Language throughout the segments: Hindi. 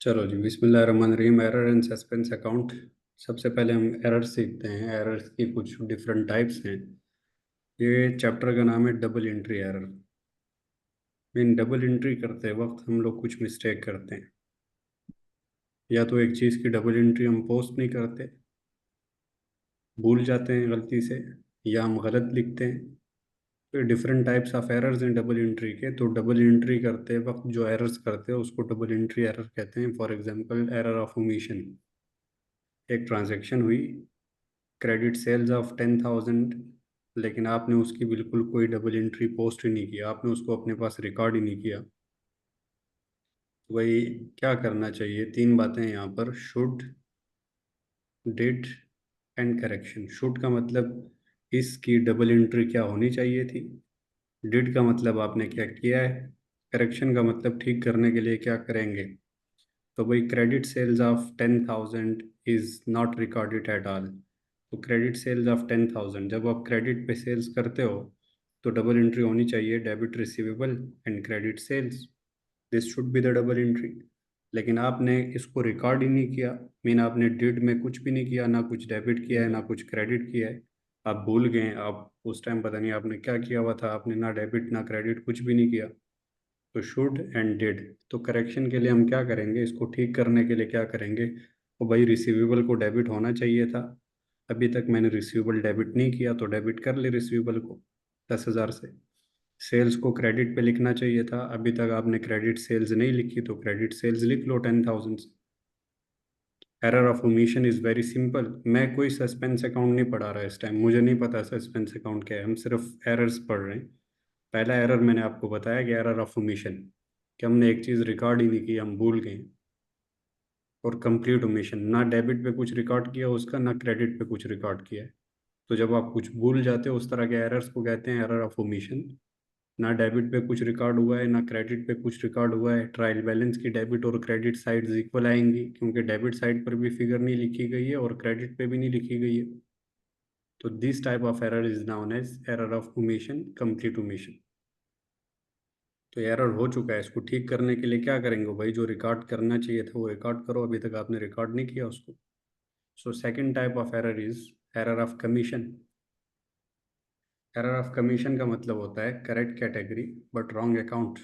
चलो जी, बिस्मिल्लाहिर्रहमानिर्रहीम। Error and suspense account. सबसे पहले हम एरर सीखते हैं। एरर्स की कुछ डिफरेंट टाइप्स हैं। ये चैप्टर का नाम है double entry error. Mean double entry करते वक्त हम लोग कुछ मिस्टेक करते हैं। या तो एक चीज़ की डबल एंट्री हम पोस्ट नहीं करते, भूल जाते हैं गलती से, या हम गलत लिखते हैं। तो डिफरेंट टाइप्स ऑफ एरर्स हैं डबल एंट्री के। तो डबल एंट्री करते वक्त जो एरर्स करते हैं उसको डबल एंट्री एरर कहते हैं। For example, error of omission. एक ट्रांजैक्शन हुई, क्रेडिट सेल्स ऑफ 10,000, लेकिन आपने उसकी बिल्कुल कोई डबल एंट्री पोस्ट ही नहीं किया, आपने उसको अपने पास रिकॉर्ड ही नहीं किया। तो वही क्या करना चाहिए? तीन बातें हैं यहाँ पर: should, did and correction. Should का मतलब इसकी डबल एंट्री क्या होनी चाहिए थी। डिड का मतलब आपने क्या किया है। करेक्शन का मतलब ठीक करने के लिए क्या करेंगे। तो भाई, credit sales of 10,000 is not recorded at all. तो क्रेडिट सेल्स ऑफ 10,000, जब आप क्रेडिट पे सेल्स करते हो तो डबल एंट्री होनी चाहिए: debit receivable and credit sales. This should be the double entry. लेकिन आपने इसको रिकॉर्ड ही नहीं किया। मीन आपने डिड में कुछ भी नहीं किया, ना कुछ डेबिट किया है ना कुछ क्रेडिट किया है। आप भूल गए, आप उस टाइम पता नहीं आपने क्या किया हुआ था, आपने ना डेबिट ना क्रेडिट कुछ भी नहीं किया। तो शुड एंड डिड। तो करेक्शन के लिए हम क्या करेंगे, इसको ठीक करने के लिए क्या करेंगे? तो भाई, रिसीवेबल को डेबिट होना चाहिए था। अभी तक मैंने रिसीवेबल डेबिट नहीं किया, तो डेबिट कर ले रिसीवेबल को 10,000 से। सेल्स को क्रेडिट पे लिखना चाहिए था, अभी तक आपने क्रेडिट सेल्स नहीं लिखी, तो क्रेडिट सेल्स लिख लो 10,000 से। Error of omission is very simple. मैं कोई सस्पेंस अकाउंट नहीं पढ़ा रहा इस टाइम, मुझे नहीं पता सस्पेंस अकाउंट क्या है, हम सिर्फ एरर्स पढ़ रहे हैं। पहला एरर मैंने आपको बताया कि एरर ऑफ ओमिशन, कि हमने एक चीज़ रिकॉर्ड ही नहीं की, हम भूल गए। और कंप्लीट ओमिशन, ना डेबिट पे कुछ रिकॉर्ड किया उसका, ना क्रेडिट पे कुछ रिकॉर्ड किया है। तो जब आप कुछ भूल जाते हो, उस तरह के एरर्स को कहते हैं एरर ऑफ ओमिशन। ना डेबिट पे कुछ रिकॉर्ड हुआ है, ना क्रेडिट पे कुछ रिकॉर्ड हुआ है। ट्रायल बैलेंस की डेबिट और क्रेडिट साइड्स इक्वल आएंगी, क्योंकि डेबिट साइड पर भी फिगर नहीं लिखी गई है और क्रेडिट पे भी नहीं लिखी गई है। तो this type of error is known as error of omission, complete omission. तो एरर हो चुका है, इसको ठीक करने के लिए क्या करेंगे भाई? जो रिकॉर्ड करना चाहिए था वो रिकॉर्ड करो, अभी तक आपने रिकॉर्ड नहीं किया उसको। So second type of error is error of commission. Error of commission का मतलब होता है correct category but wrong account.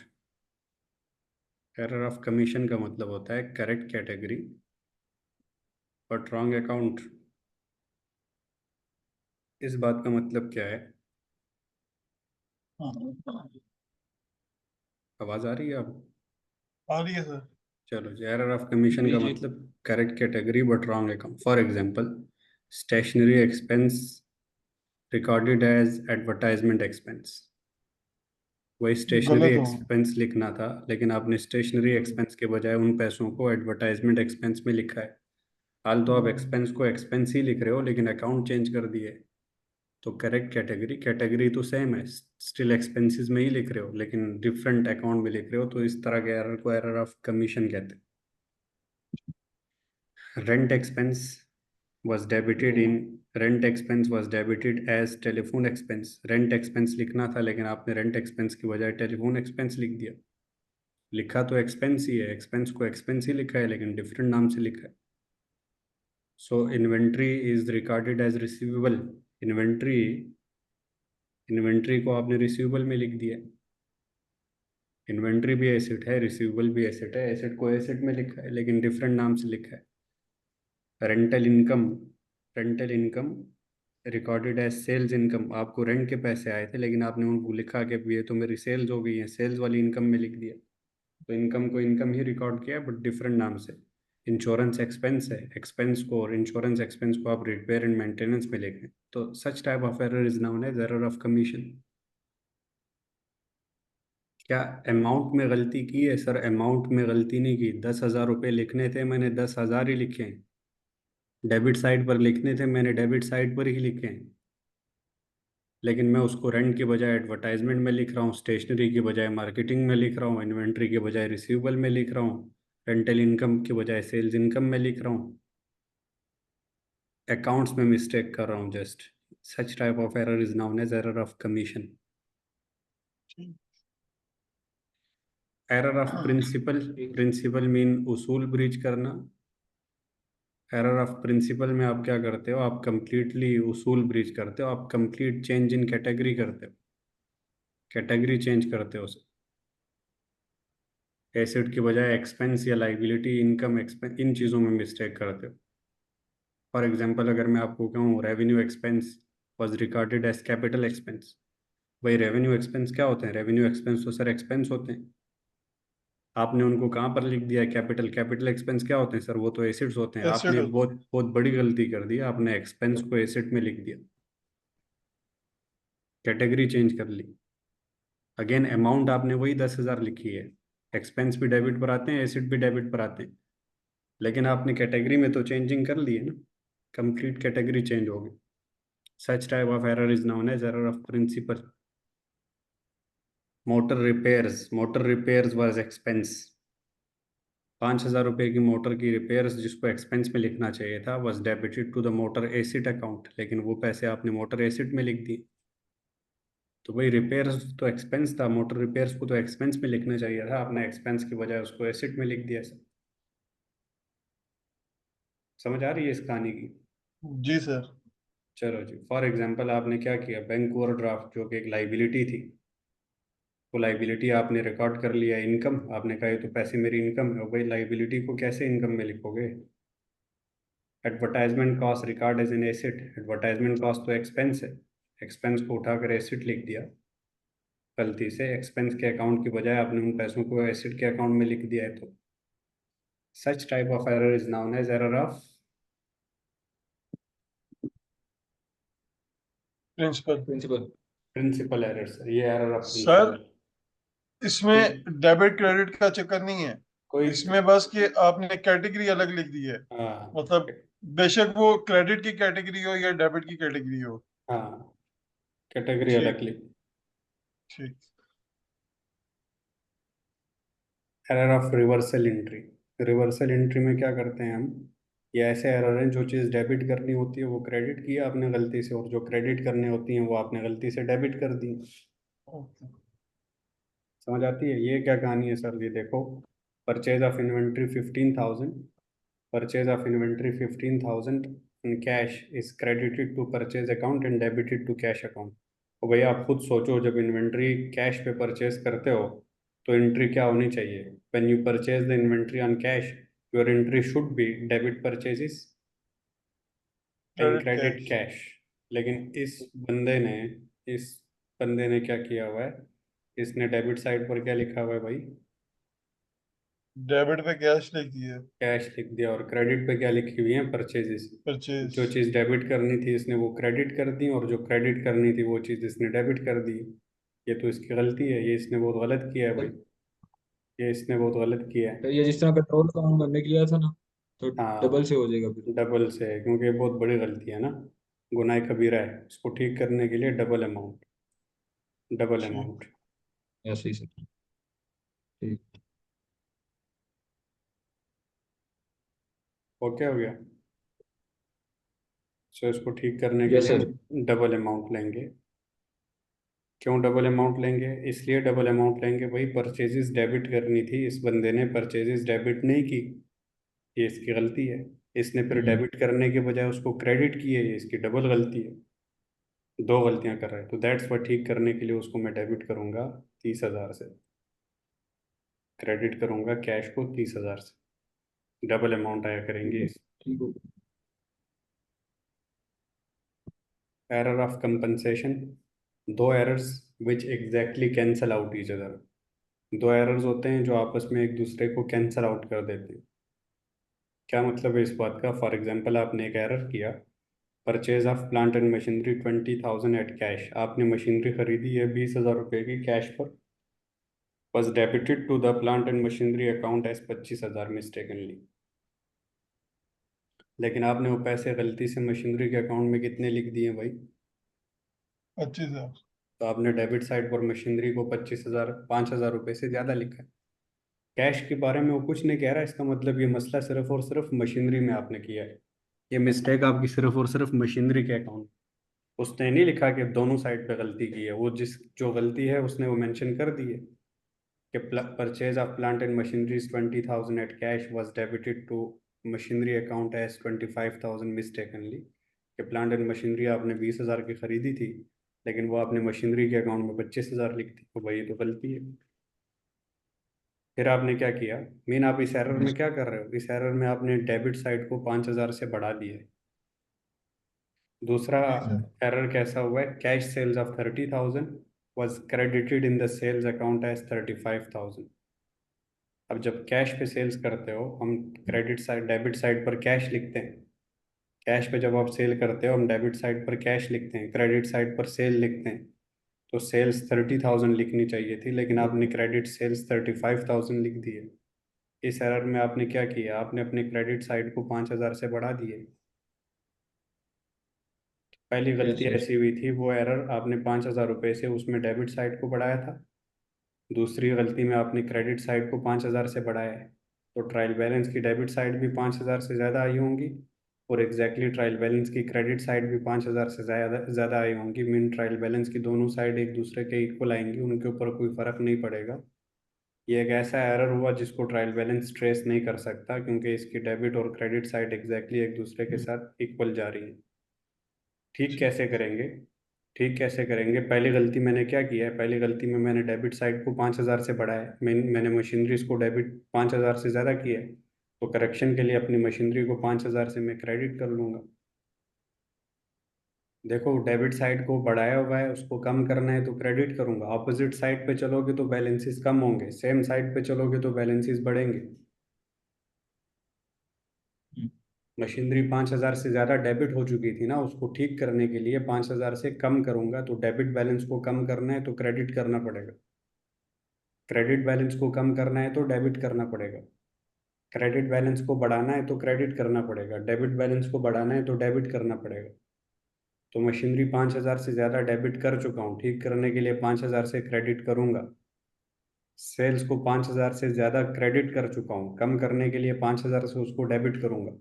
Error of commission का मतलब होता है correct category but wrong account. इस बात का मतलब क्या है? हाँ, आवाज़ आ रही है आप? आ रही है सर। चलो जी, एरर ऑफ कमीशन जी का जी। मतलब correct category but wrong account. For example, stationery expense recorded as advertisement expense. वही स्टेशनरी गलत हो। एक्सपेंस लिखना था, लेकिन आपने स्टेशनरी एक्सपेंस के बजाय उन पैसों को एडवर्टाइजमेंट एक्सपेंस में लिखा है। हाल तो आप एक्सपेंस को एक्सपेंस ही लिख रहे हो, लेकिन अकाउंट चेंज कर दिए। तो करेक्ट कैटेगरी, कैटेगरी तो सेम है, स्टिल एक्सपेंसेस में ही लिख रहे हो, लेकिन डिफरेंट अकाउंट में लिख रहे हो, तो इस तरह के एरर को एरर ऑफ कमीशन कहते हैं। Rent expense was debited in rent expense was debited as telephone expense. Rent expense लिखना था, लेकिन आपने रेंट एक्सपेंस की बजाय टेलीफोन एक्सपेंस लिख दिया। लिखा तो एक्सपेंस ही है, एक्सपेंस को एक्सपेंस ही लिखा है, लेकिन डिफरेंट नाम से लिखा है। So inventory is recorded as receivable. Inventory inventory को आपने रिसीवेबल में लिख दिया। इन्वेंट्री भी एसेट है, रिसीवेबल भी एसेट है, एसेट को एसेट में लिखा है, लेकिन डिफरेंट नाम से लिखा है। Rental income, rental income recorded as sales income. आपको रेंट के पैसे आए थे, लेकिन आपने उनको लिखा कि ये तो मेरी सेल्स हो गई है, सेल्स वाली इनकम में लिख दिया। तो इनकम को इनकम ही रिकॉर्ड किया, बट डिफरेंट नाम से। इंश्योरेंस एक्सपेंस है, एक्सपेंस को और इंश्योरेंस एक्सपेंस को आप रिपेयर एंड मेंटेनेंस में लिखें। तो such type of error is known as error of commission. क्या अमाउंट में गलती की है? सर, अमाउंट में गलती नहीं की। 10,000 रुपये लिखने थे, मैंने 10,000 ही लिखे हैं। डेबिट साइड पर लिखने थे, मैंने डेबिट साइड पर ही लिखे हैं। लेकिन मैं उसको रेंट के बजाय एडवर्टाइजमेंट में लिख रहा हूँ, स्टेशनरी के बजाय मार्केटिंग में लिख रहा हूँ, इन्वेंट्री के बजाय रिसीवेबल में लिख रहा हूँ, रेंटल इनकम के बजाय सेल्स इनकम में लिख रहा हूँ। अकाउंट्स में मिस्टेक कर रहा हूँ just. Such type of error is known as error of commission. Error of principle, principle mean उसूल ब्रीच करना। एरर ऑफ प्रिंसिपल में आप क्या करते हो, आप कंप्लीटली उसूल ब्रीच करते हो, आप कंप्लीट चेंज इन कैटेगरी करते हो, कैटेगरी चेंज करते हो। एसेट की बजाय एक्सपेंस या लाइबिलिटी, इनकम, एक्सपेंस, इन चीज़ों में मिस्टेक करते हो। फॉर एग्जांपल अगर मैं आपको कहूँ revenue expense was recorded as capital expense, भाई रेवेन्यू एक्सपेंस क्या होते हैं? रेवेन्यू एक्सपेंस तो सर एक्सपेंस होते हैं, आपने उनको कहाँ पर लिख दिया कैपिटल? कैपिटल एक्सपेंस क्या होते हैं सर? वो तो एसिड्स होते हैं। एसिड आपने होता बहुत बहुत बड़ी गलती कर दी, आपने एक्सपेंस को एसिड में लिख दिया, कैटेगरी चेंज कर ली। अगेन अमाउंट आपने वही 10,000 लिखी है, एक्सपेंस भी डेबिट पर आते हैं, एसिड भी डेबिट पर आते हैं, लेकिन आपने कैटेगरी में तो चेंजिंग कर ली है ना, कंप्लीट कैटेगरी चेंज हो गई। Such type of error is known as error of principle. Motor repairs was expense. 5,000 रुपये की मोटर की रिपेयर्स जिसको एक्सपेंस में लिखना चाहिए था was debited to the motor asset account, लेकिन वो पैसे आपने मोटर एसिड में लिख दिए। तो भाई रिपेयर्स तो एक्सपेंस था, मोटर रिपेयर्स को तो एक्सपेंस में लिखना चाहिए था, आपने एक्सपेंस की बजाय उसको एसिड में लिख दिया। समझ आ रही है इस कहानी की? है। जी सर। चलो जी, फॉर एग्जांपल आपने क्या किया, बैंक ओवरड्राफ्ट जो कि एक लाइबिलिटी थी, वो लाइबिलिटी आपने रिकॉर्ड कर लिया इनकम, आपने कहा ये तो पैसे मेरी इनकम है। भाई लाइबिलिटी को कैसे इनकम में लिखोगे? Advertisement cost record as an asset, advertisement cost तो एक्सपेंस है, एक्सपेंस को उठाकर एसेट लिख दिया गलती से, एक्सपेंस के अकाउंट की बजाय आपने उन पैसों को एसेट के अकाउंट में लिख दिया है। तो such type of error is known as error of principle. Principle. Principle error. ये एरर ऑफ सर प्रिंसिपल। इसमें डेबिट क्रेडिट का चक्कर नहीं है। कोई इसमें बस कि आपने कैटेगरी अलग लिख दी है। हाँ मतलब बेशक वो क्रेडिट की कैटेगरी हो या डेबिट की कैटेगरी हो। हाँ, कैटेगरी अलग ठीक। लिख। ठीक। Error of reversal entry. Reversal entry में क्या करते हैं हम, ये ऐसे एरर हैं, जो चीज़ डेबिट करनी होती है वो क्रेडिट की आपने गलती से, और जो क्रेडिट करनी होती है वो आपने गलती से डेबिट कर दी। ओके। समझ आती है? ये क्या कहानी है सर? ये देखो, purchase of inventory 15,000, purchase of inventory 15,000 in cash is credited to purchase account and debited to cash account. तो भैया आप खुद सोचो, जब इन्वेंट्री कैश पे परचेज करते हो तो एंट्री क्या होनी चाहिए? When you purchase the inventory on cash, your entry should be debit purchases and credit credit cash. Cash. लेकिन इस बंदे ने क्या किया हुआ है, इसने डेबिट साइड पर क्या लिखा हुआ है भाई? डेबिट पे कैश लिख दिए। कैश लिख दिया, और क्रेडिट पे क्या लिखी हुई है? परचेजेस। परचेज। जो चीज़ डेबिट करनी थी इसने वो क्रेडिट कर दी, और जो क्रेडिट करनी थी वो चीज़ इसने डेबिट कर दी। ये तो इसकी गलती है, ये इसने बहुत गलत किया है भाई, ये इसने बहुत गलत किया है। ये जिस तरह पेट्रोल का हम भरने के लिए आया था ना, तो डबल हाँ, से हो जाएगा फिर। डबल से है, क्योंकि ये बहुत बड़ी गलती है ना, गुनाह कबीरा है। इसको ठीक करने के लिए डबल अमाउंट, डबल ठीक। अमाउंट। ऐसे ही सर। ठीक। ओके हो गया? सो इसको ठीक करने के यस लिए सर। हम डबल अमाउंट लेंगे। क्यों डबल अमाउंट लेंगे? इसलिए डबल अमाउंट लेंगे भाई, परचेजेस डेबिट करनी थी, इस बंदे ने परचेजेस डेबिट नहीं की, ये इसकी गलती है। इसने फिर हम्म। डेबिट करने के बजाय उसको क्रेडिट की है, ये इसकी डबल गलती है। दो गलतियां कर रहा है, तो दैट्स व्हाट, ठीक करने के लिए उसको मैं डेबिट करूंगा 30,000 से, क्रेडिट करूंगा कैश को 30,000 से, डबल अमाउंट आया ठीक करेंगे है। इस। ठीक हो। Error of compensation. दो errors which exactly cancel out each other. दो एरर्स होते हैं जो आपस में एक दूसरे को कैंसल आउट कर देते हैं। क्या मतलब है इस बात का? फॉर एग्जांपल आपने एक एरर किया, purchase of plant and machinery 20,000 at cash, आपने मशीनरी खरीदी है 20,000 रुपये की कैश पर, was debited to the plant and machinery account as 25,000 mistakenly. लेकिन आपने वो पैसे गलती से मशीनरी के अकाउंट में कितने लिख दिए भाई? 25,000। तो आपने डेबिट साइड पर मशीनरी को 25,000, 5,000 रुपये से ज़्यादा लिखा है। कैश के बारे में वो कुछ नहीं कह रहा, इसका मतलब ये मसला सिर्फ और सिर्फ मशीनरी में आपने किया है। ये मिस्टेक आपकी सिर्फ और सिर्फ मशीनरी के अकाउंट, उसने नहीं लिखा कि दोनों साइड पे गलती की है, वो जिस जो गलती है उसने वो मेंशन कर दी है। कि purchase of plant and machinery 20,000 at cash was debited to machinery account as 25,000 mistakenly, कि प्लांट एंड मशीनरी आपने 20,000 की खरीदी थी लेकिन वो आपने मशीनरी के अकाउंट में 25,000 लिख दी, तो भाई तो गलती है। फिर आपने क्या किया, मीन आप इस एरर में क्या कर रहे हो, इस एरर में आपने डेबिट साइड को 5,000 से बढ़ा दिया है। दूसरा जी सर। एरर कैसा हुआ है, cash sales of 30,000 was credited in the sales account as 35,000। अब जब कैश पे सेल्स करते हो हम क्रेडिट साइड डेबिट साइड पर कैश लिखते हैं, कैश पे जब आप सेल करते हो हम डेबिट साइड पर कैश लिखते हैं, क्रेडिट साइड पर सेल लिखते हैं। तो सेल्स 30,000 लिखनी चाहिए थी लेकिन आपने क्रेडिट सेल्स 35,000 लिख दिए। इस एरर में आपने क्या किया, आपने अपने क्रेडिट साइड को 5,000 से बढ़ा दिए। पहली यस गलती यस। ऐसी हुई थी, वो एरर आपने 5,000 रुपये से उसमें डेबिट साइड को बढ़ाया था। दूसरी गलती में आपने क्रेडिट साइड को 5,000 से बढ़ाया है, तो ट्रायल बैलेंस की डेबिट साइड भी 5,000 से ज़्यादा आई होंगी और एग्जैक्टली ट्रायल बैलेंस की क्रेडिट साइड भी 5,000 से ज़्यादा ज़्यादा आई होंगी। मीन ट्रायल बैलेंस की दोनों साइड एक दूसरे के इक्वल आएंगी, उनके ऊपर कोई फ़र्क नहीं पड़ेगा। ये एक ऐसा एरर हुआ जिसको ट्रायल बैलेंस ट्रेस नहीं कर सकता क्योंकि इसकी डेबिट और क्रेडिट साइड एग्जैक्टली एक दूसरे के साथ इक्वल जा रही है। ठीक कैसे करेंगे, ठीक कैसे करेंगे, पहली गलती मैंने क्या किया है, पहली गलती में मैंने डेबिट साइड को 5,000 से बढ़ाया है, मैंने मशीनरीज को डेबिट 5,000 से ज़्यादा किया है, तो करेक्शन के लिए अपनी मशीनरी को 5,000 से मैं क्रेडिट कर लूँगा। देखो डेबिट साइड को बढ़ाया हुआ है, उसको कम करना है तो क्रेडिट करूँगा। ऑपोजिट साइड पे चलोगे तो बैलेंसेस कम होंगे, सेम साइड पे चलोगे तो बैलेंसेस बढ़ेंगे। मशीनरी 5,000 से ज़्यादा डेबिट हो चुकी थी ना, उसको ठीक करने के लिए 5,000 से कम करूँगा, तो डेबिट बैलेंस को कम करना है तो क्रेडिट करना पड़ेगा, क्रेडिट बैलेंस को कम करना है तो डेबिट करना पड़ेगा, क्रेडिट बैलेंस को बढ़ाना है तो क्रेडिट करना पड़ेगा, डेबिट बैलेंस को बढ़ाना है तो डेबिट करना पड़ेगा। तो मशीनरी 5,000 से ज़्यादा डेबिट कर चुका हूँ, ठीक करने के लिए 5,000 से क्रेडिट करूँगा। सेल्स को 5,000 से ज़्यादा क्रेडिट कर चुका हूँ, कम करने के लिए 5,000 से उसको डेबिट करूँगा।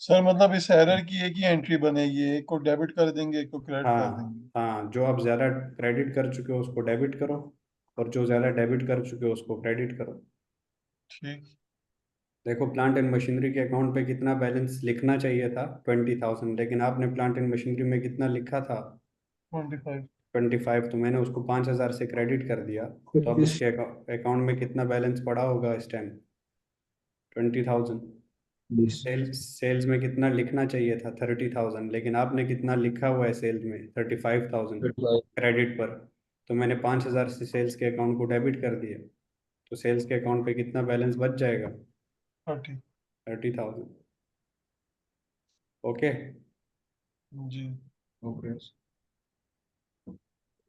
सर मतलब इस एरर की एक ही एंट्री बनेगी, एक को डेबिट कर देंगे एक को क्रेडिट कर हाँ देंगे। हाँ, जो आप ज़्यादा क्रेडिट कर चुके हो उसको डेबिट करो और जो ज़्यादा डेबिट कर चुके हो उसको क्रेडिट करो। ठीक। देखो प्लांट एंड मशीनरी के अकाउंट पे कितना बैलेंस लिखना चाहिए था, 20,000, लेकिन आपने प्लांट एंड मशीनरी में कितना लिखा था, 25। 25, तो मैंने उसको 5,000 से क्रेडिट कर दिया। तो अब बीस उसके अकाउंट में कितना बैलेंस पड़ा होगा इस टाइम, 20,000। बीस। सेल्स में कितना लिखना चाहिए था, 30,000, लेकिन आपने कितना लिखा हुआ है सेल्स में, 35,000 क्रेडिट पर। तो मैंने 5,000 से सेल्स के अकाउंट को डेबिट कर दिया, तो सेल्स के अकाउंट पे कितना बैलेंस बच जाएगा, 30। 30,000। ओके। जी। ओके।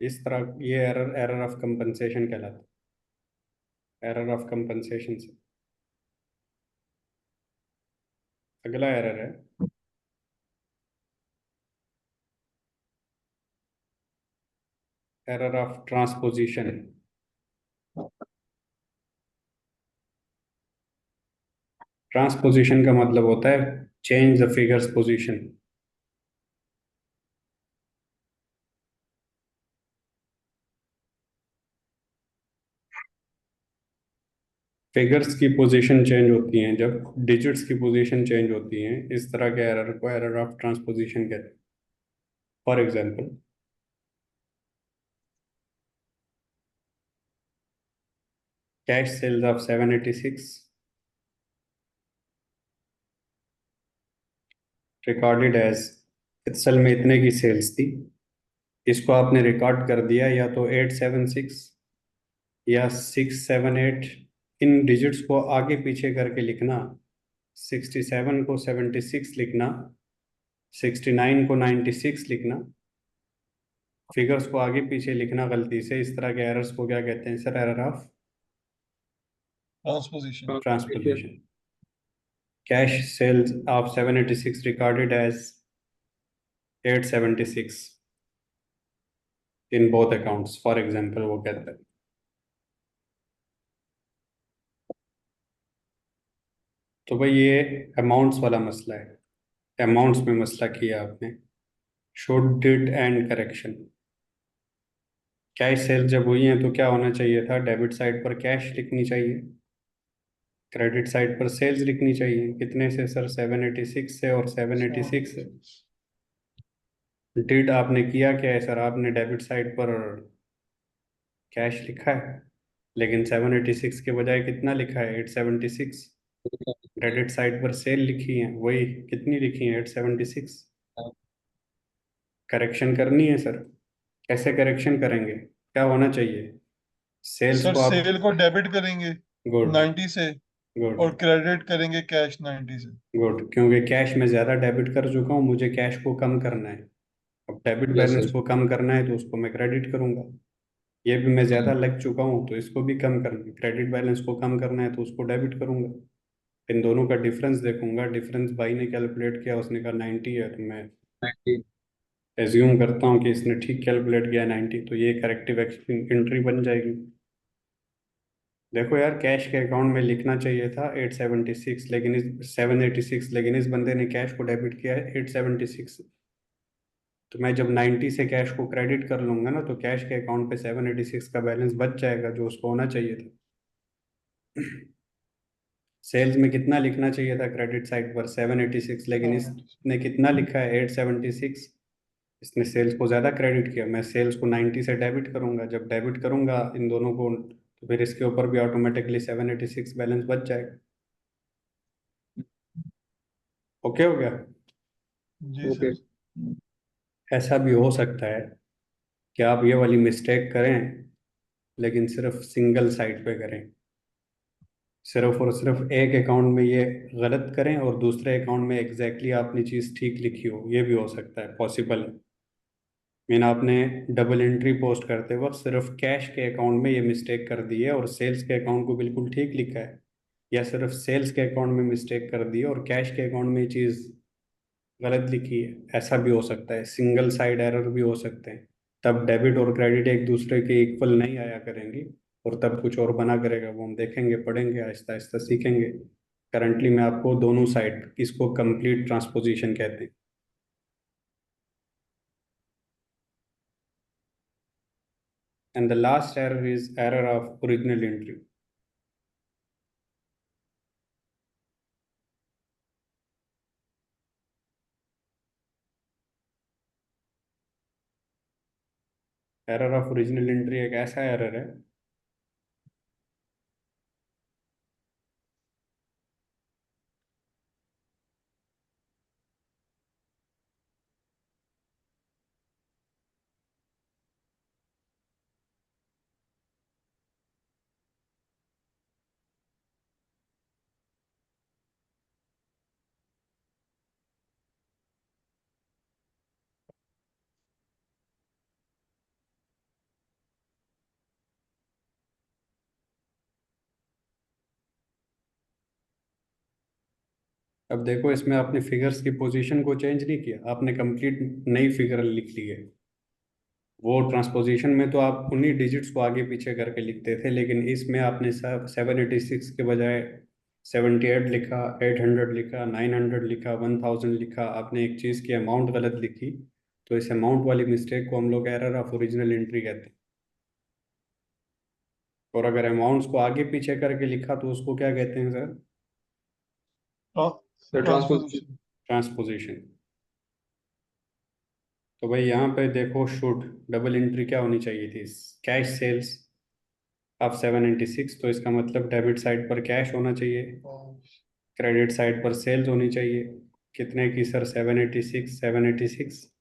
इस तरह ये एरर एरर ऑफ कंपनसेशन कहलाता है, एरर ऑफ कंपनसेशन से। अगला एरर है एरर ऑफ ट्रांसपोजिशन। ट्रांसपोजिशन का मतलब होता है change the figures position. Figures की पोजीशन चेंज होती हैं, जब डिजिट्स की पोजीशन चेंज होती हैं, इस तरह के एरर को एरर ऑफ ट्रांसपोजिशन कहते हैं। For example, cash sales of 786 recorded as, असल में इतने की सेल्स थी, इसको आपने रिकॉर्ड कर दिया या तो 876 या 678। इन डिजिट्स को आगे पीछे करके लिखना, 67 को 76 लिखना, 69 को 96 लिखना, फिगर्स को आगे पीछे लिखना गलती से, इस तरह के एरर्स को क्या कहते हैं sir, error of transposition. Transposition. Cash sales of 786 recorded as 876 in both accounts, for example वो कहते हैं। तो भाई ये अमाउंट्स वाला मसला है, अमाउंट्स में मसला किया आपने। Should, did and correction. Cash cell जब हुई है तो क्या होना चाहिए था, डेबिट साइड पर कैश लिखनी चाहिए, क्रेडिट साइड पर सेल्स लिखनी चाहिए। कितने से सर? 786 से, और 786 से डिड आपने किया क्या है सर? आपने डेबिट साइड पर कैश लिखा है, लेकिन 786 के बजाय कितना लिखा है? 876। क्रेडिट साइड पर सेल लिखी है, वही कितनी लिखी है? 876। करेक्शन करनी है सर, कैसे करेक्शन करेंगे? क्या होना चाहिए? सेल्स सर को आप, सेल को डेबिट करेंगे गुड 90 से, गुड और क्रेडिट करेंगे कैश 90 से। गुड, क्योंकि कैश में ज़्यादा डेबिट कर चुका हूँ, मुझे कैश को कम करना है। अब डेबिट यस बैलेंस यस। को कम करना है तो उसको मैं क्रेडिट करूंगा। ये भी मैं ज़्यादा लग चुका हूँ तो इसको भी कम करना है, क्रेडिट बैलेंस को कम करना है तो उसको डेबिट करूंगा। इन दोनों का डिफरेंस देखूंगा, डिफरेंस भाई ने कैलकुलेट किया, उसने कहा 90 है, तो मैं 19। एज्यूम करता हूँ कि इसने ठीक कैलकुलेट किया 90, तो ये करेक्टिव एंट्री बन जाएगी। देखो यार, कैश के अकाउंट में लिखना चाहिए था 876, लेकिन इस 786, लेकिन इस बंदे ने कैश को डेबिट किया है 876। तो मैं जब 90 से कैश को क्रेडिट कर लूंगा ना, तो कैश के अकाउंट पे 786 का बैलेंस बच जाएगा, जो उसको होना चाहिए था। सेल्स में कितना लिखना चाहिए था क्रेडिट साइड पर? 786, लेकिन 786। इसने कितना लिखा है? 876। इसने सेल्स को ज़्यादा क्रेडिट किया। मैं सेल्स को 90 से डेबिट करूंगा, जब डेबिट करूंगा इन दोनों को, तो फिर इसके ऊपर भी ऑटोमेटिकली 786 बैलेंस बच जाएगा। ओके हो गया? जी ओके। सर। ऐसा भी हो सकता है कि आप ये वाली मिस्टेक करें, लेकिन सिर्फ सिंगल साइड पे करें, सिर्फ और सिर्फ एक अकाउंट में ये गलत करें और दूसरे अकाउंट में एग्जैक्टली आपने चीज़ ठीक लिखी हो। ये भी हो सकता है, पॉसिबल है। मीन आपने डबल एंट्री पोस्ट करते वक्त सिर्फ कैश के अकाउंट में ये मिस्टेक कर दी है और सेल्स के अकाउंट को बिल्कुल ठीक लिखा है, या सिर्फ सेल्स के अकाउंट में मिस्टेक कर दी है और कैश के अकाउंट में ये चीज़ गलत लिखी है। ऐसा भी हो सकता है, सिंगल साइड एरर भी हो सकते हैं। तब डेबिट और क्रेडिट एक दूसरे के इक्वल नहीं आया करेंगी, और तब कुछ और बना करेगा, वो हम देखेंगे, पढ़ेंगे, आहिस्ता आहिस्ता सीखेंगे। करंटली मैं आपको दोनों साइड, इसको कंप्लीट ट्रांसपोजिशन कहते हैं। And the last error is error of original entry. Error of original entry एक ऐसा एरर है अब देखो, इसमें आपने फिगर्स की पोजीशन को चेंज नहीं किया, आपने कंप्लीट नई फिगर लिख ली है। वो ट्रांसपोजिशन में तो आप उन्हीं डिजिट्स को आगे पीछे करके लिखते थे, लेकिन इसमें आपने सब 786 के बजाय 78 लिखा, 800 लिखा, 900 लिखा, 1000 लिखा। आपने एक चीज़ की अमाउंट गलत लिखी, तो इस अमाउंट वाली मिस्टेक को हम लोग एरर ऑफ ओरिजिनल एंट्री कहते हैं। और अगर अमाउंट्स को आगे पीछे करके लिखा तो उसको क्या कहते हैं सर? तो ट्रांसपोजिशन। ट्रांसपोजिशन। ट्रांसपोजिशन। तो भाई यहाँ पे देखो, शुड डबल एंट्री क्या होनी चाहिए थी? कैश सेल्स ऑफ 796, तो इसका मतलब डेबिट साइड पर कैश होना चाहिए, क्रेडिट साइड पर सेल्स होनी चाहिए। कितने की सर? 786, 786। यस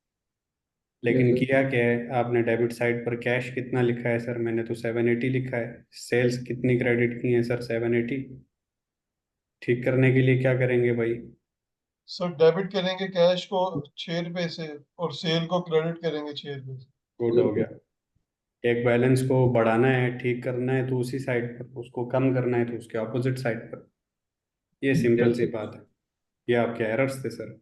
लेकिन सर। किया क्या है आपने? डेबिट साइड पर कैश कितना लिखा है सर? मैंने तो 780 लिखा है। सेल्स कितनी क्रेडिट की है सर? 780। ठीक करने के लिए क्या करेंगे भाई? सर डेबिट करेंगे कैश को 6 रुपए से, और सेल को क्रेडिट करेंगे 6 रुपए से। गुड हो गया। एक बैलेंस को बढ़ाना है, ठीक करना है तो उसी साइड पर, उसको कम करना है तो उसके ऑपोजिट साइड पर। ये सिंपल यस सी सर। बात है। ये आपके एरर्स थे सर।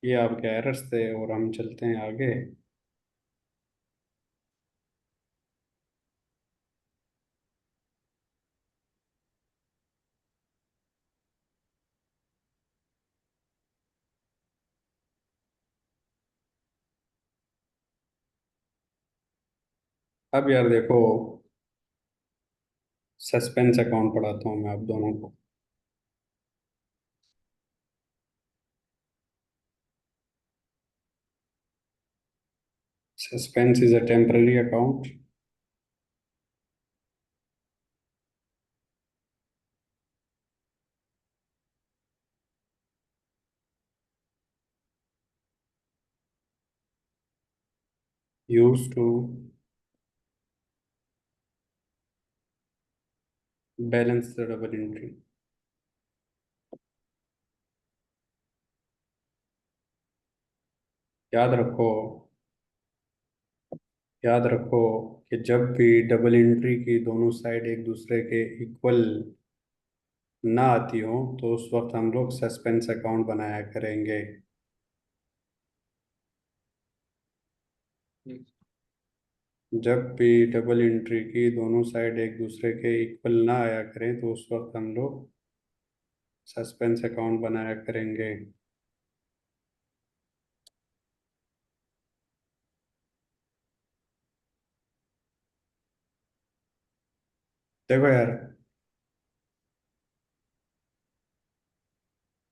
ये आपके एरर्स थे, और हम चलते हैं आगे। अब यार देखो, सस्पेंस अकाउंट पढ़ाता हूँ मैं आप दोनों को। Suspense is a temporary account used to balance the double entry. याद रखो, याद रखो कि जब भी डबल एंट्री की दोनों साइड एक दूसरे के इक्वल ना आती हो तो उस वक्त हम लोग सस्पेंस अकाउंट बनाया करेंगे। जब भी डबल एंट्री की दोनों साइड एक दूसरे के इक्वल ना आया करें तो उस वक्त हम लोग सस्पेंस अकाउंट बनाया करेंगे। देखो यार,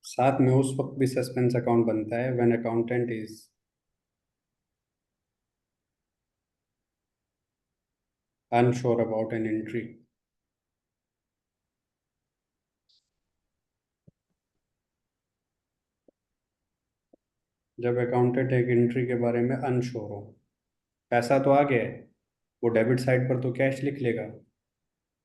साथ में उस वक्त भी सस्पेंस अकाउंट बनता है when accountant is unsure about an entry। जब अकाउंटेंट एक एंट्री के बारे में अनश्योर हो, पैसा तो आ गया है, वो डेबिट साइड पर तो कैश लिख लेगा,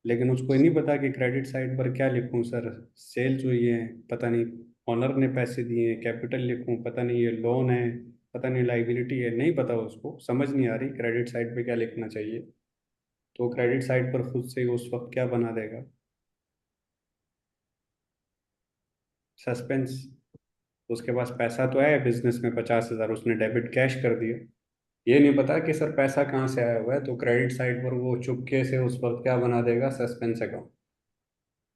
लेकिन उसको ही नहीं पता कि क्रेडिट साइड पर क्या लिखूं सर। सेल्स हुई है, पता नहीं ऑनर ने पैसे दिए हैं, कैपिटल लिखूं, पता नहीं ये लोन है, पता नहीं लाइबिलिटी है, नहीं पता, उसको समझ नहीं आ रही क्रेडिट साइड पे क्या लिखना चाहिए। तो क्रेडिट साइड पर खुद से ही उस वक्त क्या बना देगा, सस्पेंस। उसके पास पैसा तो है बिजनेस में 50,000, उसने डेबिट कैश कर दिया, ये नहीं पता कि सर पैसा कहाँ से आया हुआ है, तो क्रेडिट साइड पर वो चुपके से उस वक्त क्या बना देगा, सस्पेंस अकाउंट।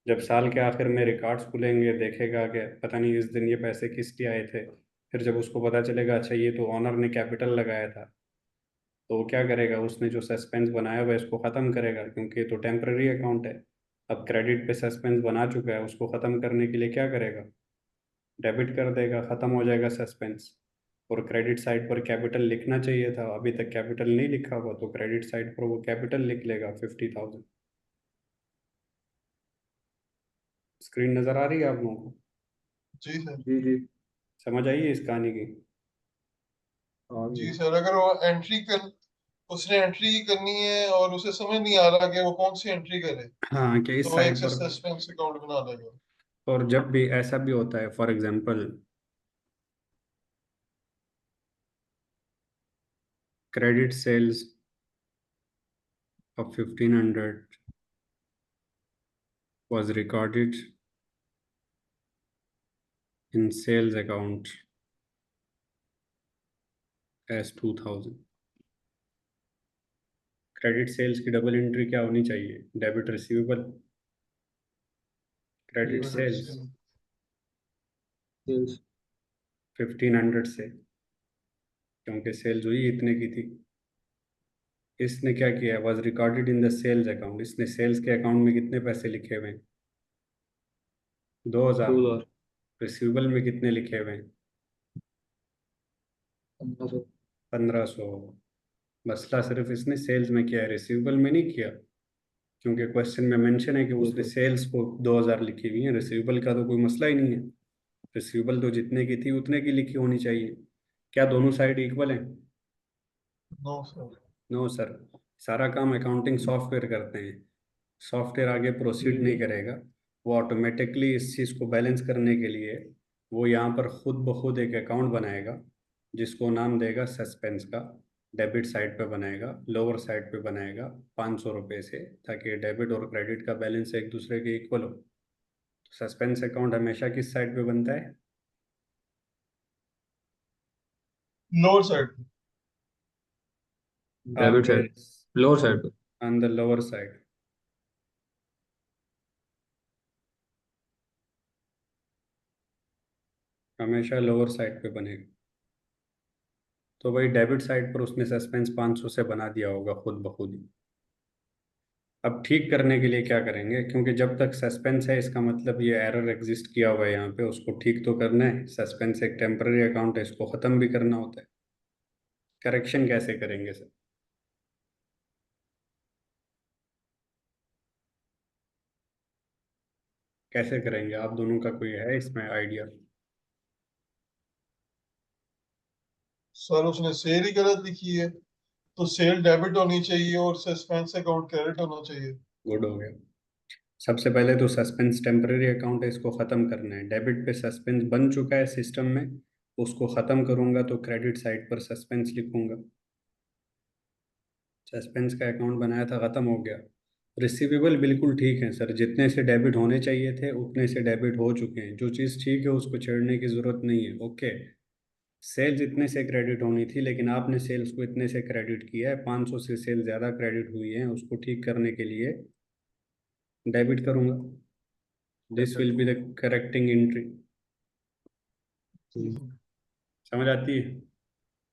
जब साल के आखिर में रिकॉर्ड्स खुलेंगे देखेगा कि पता नहीं इस दिन ये पैसे किसके आए थे, फिर जब उसको पता चलेगा अच्छा ये तो ऑनर ने कैपिटल लगाया था, तो वो क्या करेगा, उसने जो सस्पेंस बनाया हुआ है इसको ख़त्म करेगा, क्योंकि ये तो टेम्पररी अकाउंट है। अब क्रेडिट पे सस्पेंस बना चुका है, उसको ख़त्म करने के लिए क्या करेगा, डेबिट कर देगा, ख़त्म हो जाएगा सस्पेंस। और क्रेडिट साइड पर कैपिटल लिखना चाहिए था, अभी तक कैपिटल नहीं लिखा हुआ, तो क्रेडिट साइड पर वो कैपिटल लिख लेगा 50,000। स्क्रीन नज़र आ रही है आप लोगों को? जी सर। जी जी। समझ आई है इस कहानी की? और जी सर, अगर वो एंट्री कर उसने एंट्री करनी है और उसे समझ नहीं आ रहा कि वो कौन सी एंट्री करे, हाँ, कि तो इस वो एक साइड पर। सस्पेंस अकाउंट बना लेगा। और जब भी ऐसा भी होता है, for example credit sales of 1,500 was recorded in sales account as 2,000। Credit sales की डबल एंट्री क्या होनी चाहिए, debit receivable, credit sales sales 1,500 से, क्योंकि सेल्स हुई इतने की थी। इसने क्या किया, was recorded in the sales account, इसने सेल्स के अकाउंट में कितने पैसे लिखे हुए हैं, 2,000। 2,000 रिसीवेबल में कितने लिखे हुए हैं, 1,500। 1,500। मसला सिर्फ इसने सेल्स में किया है, रिसीवेबल में नहीं किया, क्योंकि क्वेश्चन में मेंशन है कि उसने बिल्कुल। सेल्स को 2,000 लिखी हुई है, रिसीवेबल का तो कोई मसला ही नहीं है। रिसीवेबल तो जितने की थी उतने की लिखी होनी चाहिए। क्या दोनों साइड इक्वल हैं? No sir. No sir. सारा काम अकाउंटिंग सॉफ्टवेयर करते हैं, सॉफ्टवेयर आगे जी प्रोसीड जी। नहीं करेगा। वो ऑटोमेटिकली इस चीज़ को बैलेंस करने के लिए वो यहाँ पर खुद ब खुद एक अकाउंट बनाएगा, जिसको नाम देगा सस्पेंस का। डेबिट साइड पे बनाएगा, लोअर साइड पे बनाएगा 500 रुपये से, ताकि डेबिट और क्रेडिट का बैलेंस एक दूसरे के इक्वल हो। तो सस्पेंस अकाउंट हमेशा किस साइड पे बनता है? Lower side. Debit side, always lower side पे। ऑन द लोअर साइड, हमेशा लोअर साइड पे बनेगा। तो वही डेबिट साइड पर उसने सस्पेंस 500 से बना दिया होगा खुद ब खुद ही। अब ठीक करने के लिए क्या करेंगे, क्योंकि जब तक सस्पेंस है इसका मतलब ये एरर एग्जिस्ट किया हुआ है यहाँ पे, उसको ठीक तो करना है। सस्पेंस एक टेम्पररी अकाउंट है, इसको ख़त्म भी करना होता है। करेक्शन कैसे करेंगे सर? कैसे करेंगे, आप दोनों का कोई है इसमें आइडिया? सर उसने सेल ही गलत लिखी है, तो सेल डेबिट होनी चाहिए और सस्पेंस अकाउंट क्रेडिट होना चाहिए। गुड हो गया। सबसे पहले तो सस्पेंस टेम्पररी अकाउंट है, इसको ख़त्म करना है। डेबिट पे सस्पेंस बन चुका है सिस्टम में, उसको ख़त्म करूंगा तो क्रेडिट साइड पर सस्पेंस लिखूंगा। सस्पेंस का अकाउंट बनाया था, ख़त्म हो गया। रिसीवेबल बिल्कुल ठीक है सर, जितने से डेबिट होने चाहिए थे उतने से डेबिट हो चुके हैं। जो चीज़ ठीक है उसको छेड़ने की ज़रूरत नहीं है। ओके। सेल्स इतने से क्रेडिट होनी थी, लेकिन आपने सेल्स को इतने से क्रेडिट किया है, 500 से सेल ज़्यादा क्रेडिट हुई है, उसको ठीक करने के लिए डेबिट करूंगा। This will be the correcting entry. जी समझ आती है?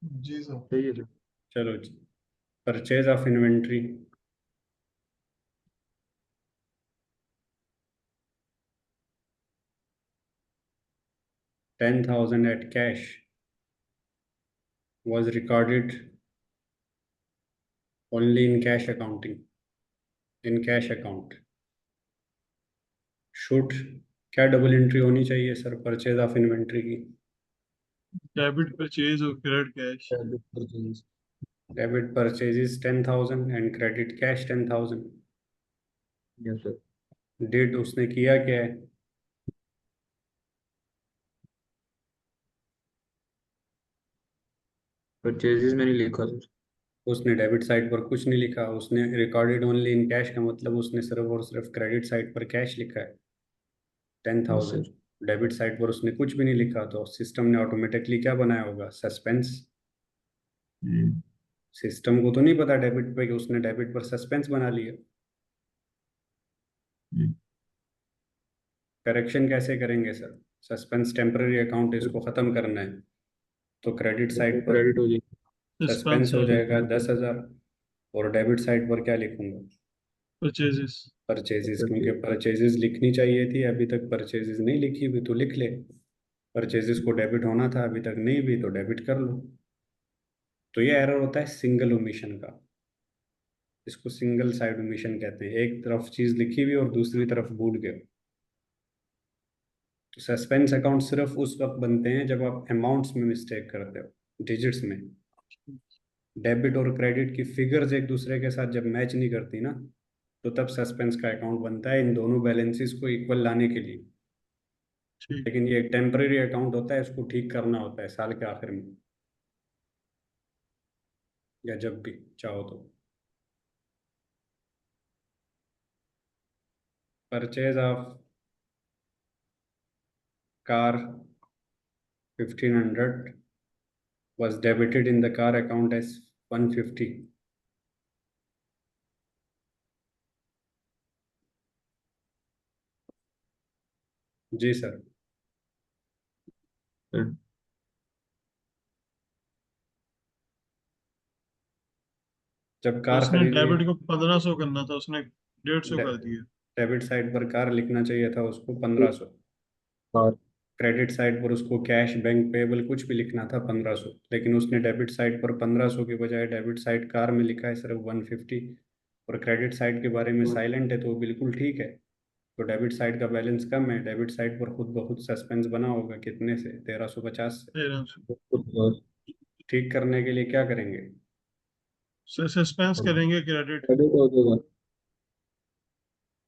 जी सर। सही है सर। चलो जी। Purchase of inventory, 10,000 at cash was recorded only in cash accounting, in cash account. Should क्या डबल एंट्री होनी चाहिए सर परचेज ऑफ इन्वेंट्री की? डेबिट परचेज और credit cash. Debit purchase. Debit purchases 10,000 and credit cash 10,000। Yes sir. डेट उसने किया क्या है? परचेजेस में नहीं लिखा सर। उसने डेबिट साइड पर कुछ नहीं लिखा, उसने रिकॉर्डेड ओनली इन कैश का मतलब उसने सिर्फ और सिर्फ क्रेडिट साइड पर कैश लिखा है, ten yes thousand sir. Debit side पर उसने कुछ भी नहीं लिखा, तो सिस्टम ने ऑटोमेटिकली क्या बनाया होगा, सस्पेंस। हम्म। सिस्टम को तो नहीं पता डेबिट पे कि उसने डेबिट पर सस्पेंस बना लिया। हम्म। करेक्शन कैसे करेंगे सर? सस्पेंस टेम्पररी अकाउंट, इसको ख़त्म करना है, तो क्रेडिट साइड पर क्रेडिट हो जाएगी। सस्पेंस हो जाएगा 10,000, और डेबिट साइड पर क्या लिखूंगा? परचेजेस। परचेजेस, क्योंकि परचेजेस लिखनी चाहिए थी, अभी तक परचेजेस नहीं लिखी हुई, तो लिख ले। परचेजेस को डेबिट होना था, अभी तक नहीं भी, तो डेबिट कर लो। तो ये एरर होता है सिंगल ओमिशन का, इसको सिंगल साइड ओमिशन कहते हैं। एक तरफ चीज लिखी हुई और दूसरी तरफ भूल गए। तो सस्पेंस अकाउंट सिर्फ उस वक्त बनते हैं जब आप अमाउंट्स में मिस्टेक करते हो, डिजिट्स में। डेबिट और क्रेडिट की फिगर्स एक दूसरे के साथ जब मैच नहीं करती ना, तो तब सस्पेंस का अकाउंट बनता है, इन दोनों बैलेंसेस को इक्वल लाने के लिए। ठीक। लेकिन ये एक टेम्पररी अकाउंट होता है, इसको ठीक करना होता है साल के आखिर में, या जब भी चाहो तो। Purchase of car 1,500 was debited in the car account as 150। जी सर। सर, जब तो कार उसने खरीदी, डेबिट को 1500 करना था, उसने 150 कर दिया। डेबिट साइड पर कार लिखना चाहिए था उसको 1,500। कार। क्रेडिट साइड पर उसको कैश बैंक पेबल कुछ भी लिखना था 1,500, लेकिन उसने डेबिट साइड पर 1,500 के बजाय डेबिट साइड कार में लिखा है सिर्फ 150, और क्रेडिट साइड के बारे में साइलेंट है, तो वो बिल्कुल ठीक है। तो डेबिट साइड का बैलेंस कम है, डेबिट साइड पर खुद ब खुद सस्पेंस बना होगा, कितने से, 1,350 से। 1300। ठीक करने के लिए क्या करेंगे? सस्पेंस करेंगे क्रेडिट। क्रेडिट हो जाएगा।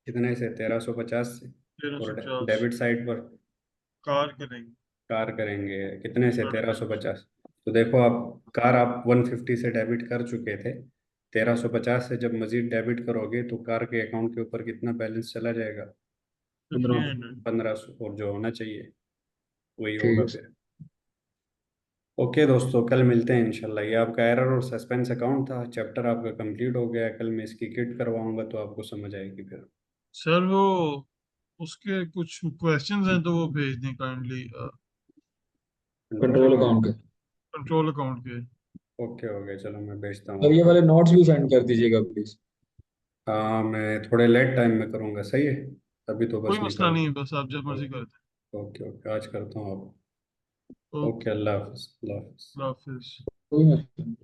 कितने से, 1,350 से। और 1350। डेबिट साइड पर कार करेंगे। कार करेंगे कितने से, तेरह सौ 850। पचास तो देखो आप, कार आप 150 से डेबिट कर चुके थे, 1,350 से जब मजीद डेबिट करोगे तो कार के अकाउंट के ऊपर कितना बैलेंस चला जाएगा? 1500। 1,500, और जो होना चाहिए वही ठीक होगा है सर। फिर। ओके दोस्तों, कल मिलते हैं इंशाल्लाह। ये आपका एरर और सस्पेंस अकाउंट था, चैप्टर आपका कंप्लीट हो गया है। कल मैं इसकी किट करवाऊंगा तो आपको समझ आएगी फिर। सर वो उसके कुछ क्वेश्चंस हैं तो वो भेज दें काइंडली। कंट्रोल अकाउंट के। कंट्रोल अकाउंट के। ओके हो गया, चलो मैं भेजता हूँ और ये आपको। वाले नोट्स भी सेंड कर दीजिएगा प्लीज। हाँ, मैं थोड़े लेट टाइम में करूँगा, सही है। अभी तो कोई बस मसला निकल। नहीं है, बस आप जब मर्जी कर दें। ओके ओके, आज करता हूँ आप। ओके, ओके, अल्लाह हाफिज़, अल्लाह हाफिज़। अल्लाह हाफिज। कोई नहीं।